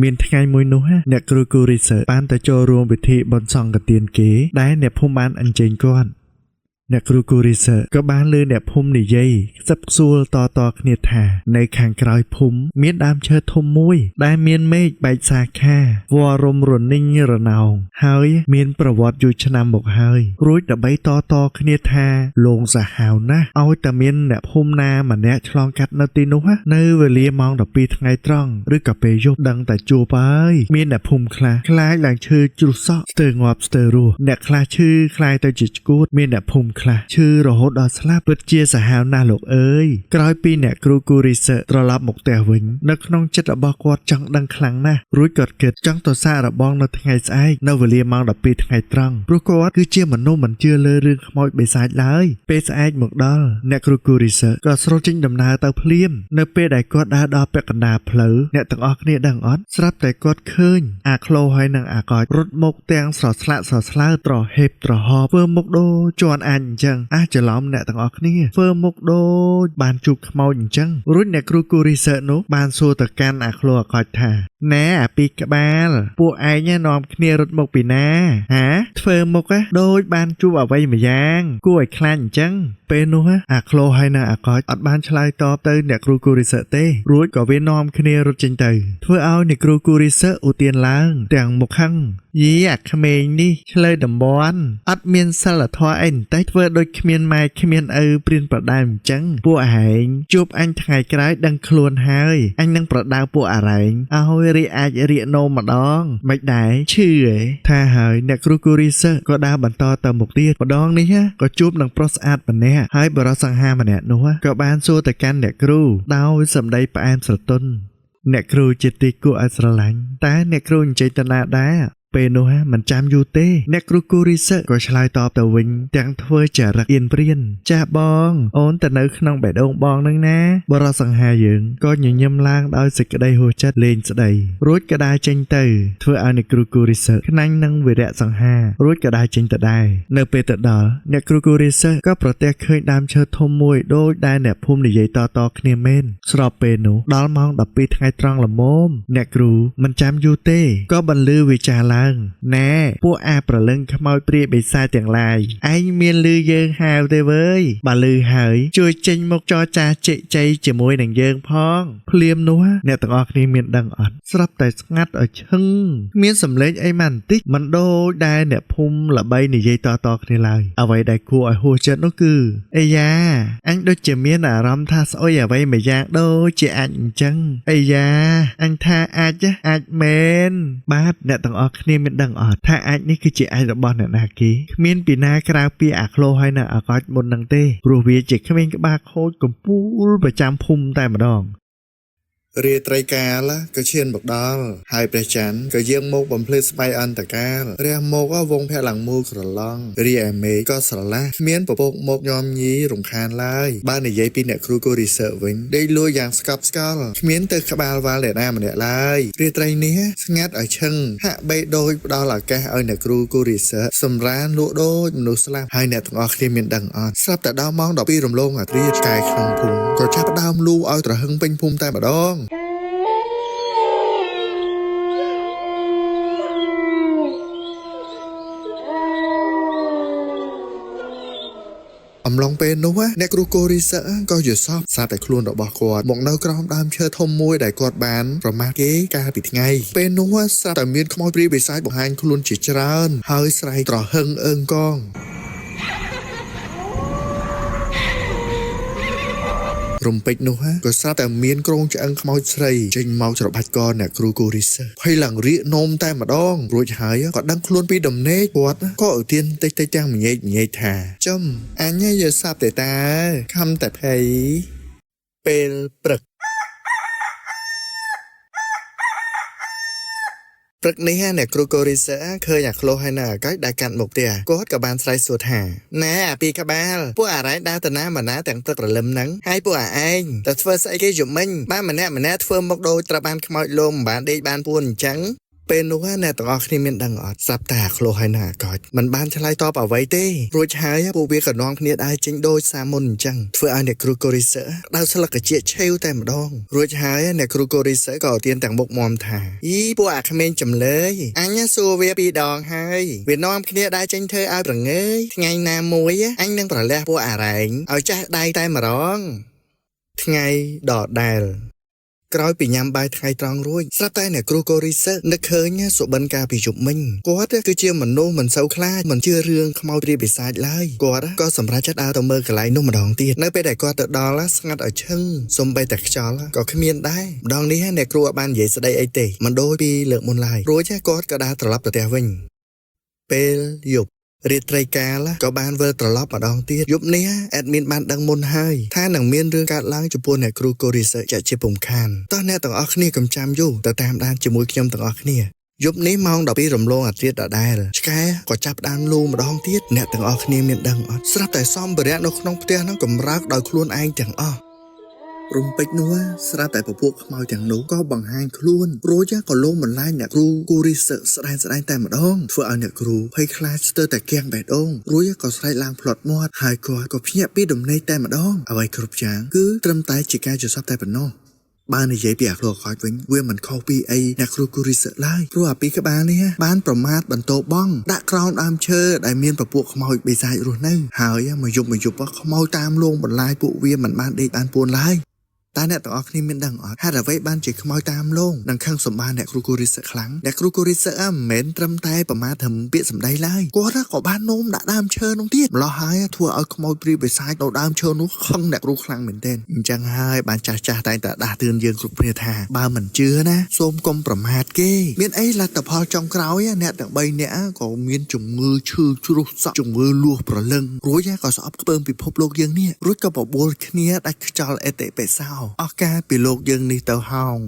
មានថ្ងៃមួយនោះអ្នកគ្រូគូរីសើបានទៅចូលរួមពិធីបន់សង្ឃទានគេដែលអ្នកភូមិបានអញ្ជើញគាត់អ្នកគ្រូគូរីសើក៏បានលើអ្នកភូមិនិយាយខ្សឹបខ្សួលតគ្នាថានៅខាងក្រោយភូមិមានដើមឈើធំមួយដែលមានមេឃបែកសាខាវររំរនិញរណោងហើយមានប្រវត្តិយូរឆ្នាំមកហើយរួចដើម្បីតគ្នាថាលងសាហាវណាស់ឲ្យតែមានអ្នកភូមិណាម្នាក់ឆ្លងកាត់នៅទីនោះនៅវេលាម៉ោង12ថ្ងៃត្រង់ឬក៏ពេលយប់ដឹងតែជួបហើយមានអ្នកភូមិខ្លះខ្លាចឡើងឈឺជ្រុះសក់ស្ទើរងាប់ស្ទើររស់អ្នកខ្លះឈឺខ្លាចទៅជាឆ្កួតមានអ្នកភូមិខ្លះឈឺរហូតដល់ស្លាប់ពិតជាសាហាវណាស់លោកអើយក្រោយពីអ្នកគ្រូគូរីសើត្រឡប់មកផ្ទះវិញនៅក្នុងចិត្តរបស់គាត់ចង់ដឹងខ្លាំងណាស់រួចគាត់គិតចង់ទៅសាកល្បងនៅថ្ងៃស្អែកនៅវេលាម៉ោង12ថ្ងៃត្រង់ព្រោះគាត់គឺជាមនុស្សមិនជឿលើរឿងខ្មោចបិសាចឡើយពេលស្អែកមកដល់អ្នកគ្រូគូរីសើក៏ស្រូតចេញដំណើរទៅភ្លាមនៅពេលដែលគាត់ដើរដល់ពាក់កណ្ដាលផ្លូវអ្នកទាំងអស់គ្នាដឹងអត់ស្រាប់តែគាត់ឃើញអាក្លូហើយនឹងអាកោចរត់មកទាំងស្រស្លាកស្រស្លើត្រហេបត្រហោធ្វើមុខដូចជាន់អញអញ្ចឹងច្រឡំអ្នកទាំងអស់គ្នាធ្វើមុខដូចបានជួបខ្មោចអញ្ចឹងរួចអ្នកគ្រូគូរីសើនោះបានសួរទៅកាន់អាក្លូអាកោចថាណែអាពីក្បាលពួកឯងនាំគ្នារត់មកពីណាធ្វើមុខដូចបានជួបអ្វីម្យ៉ាងគួរឲ្យខ្លាចអញ្ចឹងពេលនោះអាក្លូហើយនឹងអាកោចអត់បានឆ្លើយតបទៅអ្នកគ្រូគូរីសើទេរួចក៏វានាំគ្នារត់ចេញទៅធ្វើឲ្យអ្នកគ្រូគូរីសើឧទានឡើងទាំងមុខខឹងយីអាក្មេងនេះឆ្លើយតំបន់អត់មានសិលធម៌អីបន្តិចធ្វើដូចគ្មានម៉ែគ្មានឪព្រានប្រដៅអញ្ចឹងពួកឯងជួបអញថ្ងៃក្រោយដឹងខ្លួនហើយអញនឹងប្រដៅពួកអរែងឲ្យរីអាចរៀកនោមម្ដងមិនដែរឈឺឯថាហើយអ្នកគ្រូគូរីសើក៏ដើរបន្តទៅមុខទៀតម្ដងនេះក៏ជួបនឹងប្រុសស្អាតម្នាក់ហើយបរិសសង្ហាម្នាក់នោះក៏បានសួរទៅកាន់អ្នកគ្រូដោយសម្ដីផ្អែមស្រទន់អ្នកគ្រូជាទីគួរឲ្យស្រឡាញ់តែអ្នកគ្រូនិយាយទៅណាដែរពេលនោះមិនចាំយូរទេអ្នកគ្រូគូរីសើក៏ឆ្លើយតបទៅវិញទាំងធ្វើចរិតអៀនព្រានចាស់បងអូនទៅនៅក្នុងបេះដូងបងនឹងណាបរិសសង្ហាយើងក៏ញញឹមឡើងដោយសេចក្តីហួសចិត្តលេងស្ដីរួចក៏ដើរចេញទៅធ្វើឲ្យអ្នកគ្រូគូរីសើខ្នាញ់នឹងវីរៈសង្ហារួចក៏ដើរចេញទៅដែរនៅពេលទៅដល់អ្នកគ្រូគូរីសើក៏ប្រទះឃើញដើមឈើធំមួយដូចដែលអ្នកភូមិនិយាយតគ្នាមែនស្របពេលនោះដល់ម៉ោង12ថ្ងៃត្រង់ល្មមអ្នកគ្រូមិនចាំយូរទេក៏បន្លឺវិចារឡើងណែពួកអាប្រលឹងខ្មោចព្រាយបិសាចទាំងឡាយឯងមានលឺយើងហៅទេវើយបើលឺហើយជួយចេញមកចរចាជែកចៃជាមួយនឹងយើងផងភ្លាមនោះអ្នកទាំងអស់គ្នាមានដឹងអត់ស្រាប់តែស្ងាត់ឲ្យឈឹងមានសម្លេងអីមិនបន្តិចមិនដូចដែលអ្នកភូមិល្បីនិយាយតគ្នាឡើយអ្វីដែលគួរឲ្យហួសចិត្តនោះគឺអាយ៉ាអញដូចជាមានអារម្មណ៍ថាស្អុយអ្វីមួយយ៉ាងដូចជាអញអញ្ចឹងអាយ៉ាអញថាអាចមែនបាទអ្នកទាំងអស់គ្នាមានដឹងអត់ថាអាចនេះគឺជាអាចរបស់អ្នកណាគេគ្មានពីណាក្រៅពីអាក្លូហើយនៅអាកោចមុននឹងទេព្រោះវាជាក្មេងក្បាលខូចកំពូលប្រចាំភូមិតែម្ដងរាត្រីកាលក៏ឈានមកដល់ហើយព្រះច័ន្ទក៏យាងមកបំភ្លឺស្បៃអន្តកាលរះមកវងភ័ក្រឡើងមូលក្រឡង់រីឯមេឃក៏ស្រឡះគ្មានពពកមកញោមញីរំខានឡើយបើនិយាយពីអ្នកគ្រូគូរីសើវិញដេកលួយយ៉ាងស្កប់ស្កល់គ្មានទៅក្បាលវ៉ាល់អ្នកណាម្នាក់ឡើយរាត្រីនេះស្ងាត់ឲ្យឈឹងហាក់បីដូចផ្ដល់ឱកាសឲ្យអ្នកគ្រូគូរីសើសម្រានលក់ដូចមនុស្សស្លាប់ហើយអ្នកទាំងអស់គ្នាមានដឹងអត់ស្រាប់តែដល់ម៉ោង12រំលងអាត្រាឆ្កែក្នុងភូមិក៏ចាប់ផ្ដើមលូឲ្យត្រហឹងពេញភូមិតែម្ដងអំឡុងពេលនោះអ្នកគ្រូគូរីសើក៏យល់សប្តិស្រាប់តែខ្លួនរបស់គាត់មកនៅក្រោមដើមឈើធំមួយដែលគាត់បានប្រមាថគេកាលពីថ្ងៃពេលនោះស្រាប់តែមានខ្មោចព្រាយបិសាចបង្ហាញខ្លួនជាច្រើនហើយស្រែកត្រហឹងអើងកងរំពេចនោះក៏ស្រាប់តែមានក្រងឆ្អឹងខ្មោចស្រីចេញមកច្របាច់កអ្នកគ្រូគូរីសើភ័យឡើងរៀកនោមតែម្ដងរួចហើយក៏ដឹងខ្លួនពីដំណេកគាត់ក៏ឧទានតិចទាំងញែកថាចំអញយល់សប្តិតាខំតែភ័យពេលព្រឹកព្រឹកនេះអ្នកគ្រូគូរីសើឃើញអាក្លូហើយនៅអាកោចដែលកាត់មុខផ្ទះគាត់ក៏បានស្រែកសួរថាណែអាពីក្បាលពួកអារ៉ៃដើរទៅណាមកណាទាំងព្រឹករលឹមហ្នឹងហើយពួកអាឯងទៅធ្វើស្អីគេយំមិញបានម្នាក់ធ្វើមុខដូចត្រូវបានខ្មោចលងមិនបានដេកបានពួនអញ្ចឹង ពេលនោះអ្នកទាំងអស់គ្នាមានដឹងអត់ស្រាប់តែក្លោហើយណាក៏มันបានឆ្លើយតបអ្វីទេរួចហើយពួកវាក៏នាំគ្នាដើរចេញដូចសាមុនអញ្ចឹងធ្វើឲ្យអ្នកគ្រូកូរីសើដើរស្លឹកកជាឆេវតែម្ដងរួចហើយអ្នកគ្រូកូរីសើក៏ទៀនទាំងមុខមមថាអីពួកអាក្មេងចំលើយអញសួរវាពីរដងហើយវានាំគ្នាដើរចេញធ្វើឲ្យប្រងើយថ្ងៃណាមួយអញនឹងប្រលះពួកអារែងឲ្យចាស់ដៃតែម្ដងថ្ងៃដដែលក្រោយពីញ៉ាំបាយថ្ងៃត្រង់រួចស្រាប់តែអ្នកគ្រូកូរីសើនឹកឃើញសុបិនកាពីយប់មិញគាត់គឺជាមនុស្សមិនសូវខ្លាចមិនជឿរឿងខ្មោចព្រាយបិសាចឡើយគាត់ក៏សម្រេចចិត្តដើរទៅមើលកន្លែងនោះម្ដងទៀតនៅពេលដែលគាត់ទៅដល់ស្ងាត់ឲ្យឈឹងសំបីតែខ្យល់ក៏គ្មានដែរម្ដងនេះអ្នកគ្រូបាននិយាយស្ដីអីទេមិនដូចពីលើកមុនឡើយរួចគាត់ក៏ដើរត្រឡប់ទៅផ្ទះវិញពេលយប់រាត្រីកាលក៏បានវិលត្រឡប់ម្ដងទៀតយប់នេះអេដមីនបានដឹងមុនហើយថានឹងមានរឿងកើតឡើងចំពោះអ្នកគ្រូកូរីសើចាក់ជាពុំខានតោះអ្នកទាំងអស់គ្នាកុំចាំយូរទៅតាមដានជាមួយខ្ញុំទាំងអស់គ្នាយប់នេះម៉ោង12រំលងអាធ្រាត្រដដែលឆ្កែក៏ចាប់ផ្ដើមលូម្ដងទៀតអ្នកទាំងអស់គ្នាមានដឹងអត់ស្រាប់តែសម្ភារៈនៅក្នុងផ្ទះនោះកម្រើកដោយខ្លួនឯងទាំងអស់រំពេចនោះស្រាប់តែពពួកខ្មោចទាំងនោះក៏បង្ហាញខ្លួនរួចក៏លងបន្លាចអ្នកគ្រូកូរីសើស្ដែងតែម្ដងធ្វើឲ្យអ្នកគ្រូភ័យខ្លាចស្ទើរតែគៀងបេះដូងរួចក៏ស្រែកឡើងផ្លត់មាត់ហើយគាត់ក៏ភ្ញាក់ពីដំណេកតែម្ដងអ្វីគ្រប់យ៉ាងគឺត្រឹមតែជាការចស័ព្ទតែប៉ុណ្ណោះបាននិយាយពីអាក្លោខោចវិញវាមិនខុសពីអីអ្នកគ្រូកូរីសើឡើយព្រោះអាពីក្បាលនេះបានប្រមាថបន្ទោបងដាក់ក្រោមដើមឈើដែលមានពពួកខ្មោចបិសាចរស់នៅហើយមកយប់ខ្មោចតាមលងបន្លាយពួកវាមិនបានដេកបានពួនឡើយតែអ្នកទាំងអស់គ្នាមានដឹងអត់ហេតុអ្វីបានជាខ្មោចតាមលងនឹងខឹងសម្បានអ្នកគ្រូកូរីសើខ្លាំងអ្នកគ្រូកូរីសើមិនមែនត្រឹមតែប្រមាថត្រឹមពាក្យសម្ដីឡើយគាត់ក៏បាននោមដាក់ដើមឈើនោះទៀតម្ល៉េះហើយធ្វើឲ្យខ្មោចព្រាយបិសាចនៅដើមឈើនោះខឹងអ្នកគ្រូខ្លាំងមែនទែនអញ្ចឹងហើយបានចាស់តែងតែដាស់តឿនយើងគ្រប់គ្នាថាបើមិនជឿណាសូមកុំប្រមាថគេមានអីលទ្ធផលចុងក្រោយអ្នកទាំង3នាក់ក៏មានជំងឺឈឺជ្រុះសក់ជំងឺលួសប្រលឹងរួចក៏ស្អប់ខ្ពើមពិភពលោកយើងនេះរួចក៏បបួលគ្នាដាច់ខ្យល់អេតិបិសោអស់ការពីលោកយើងនេះទៅហោង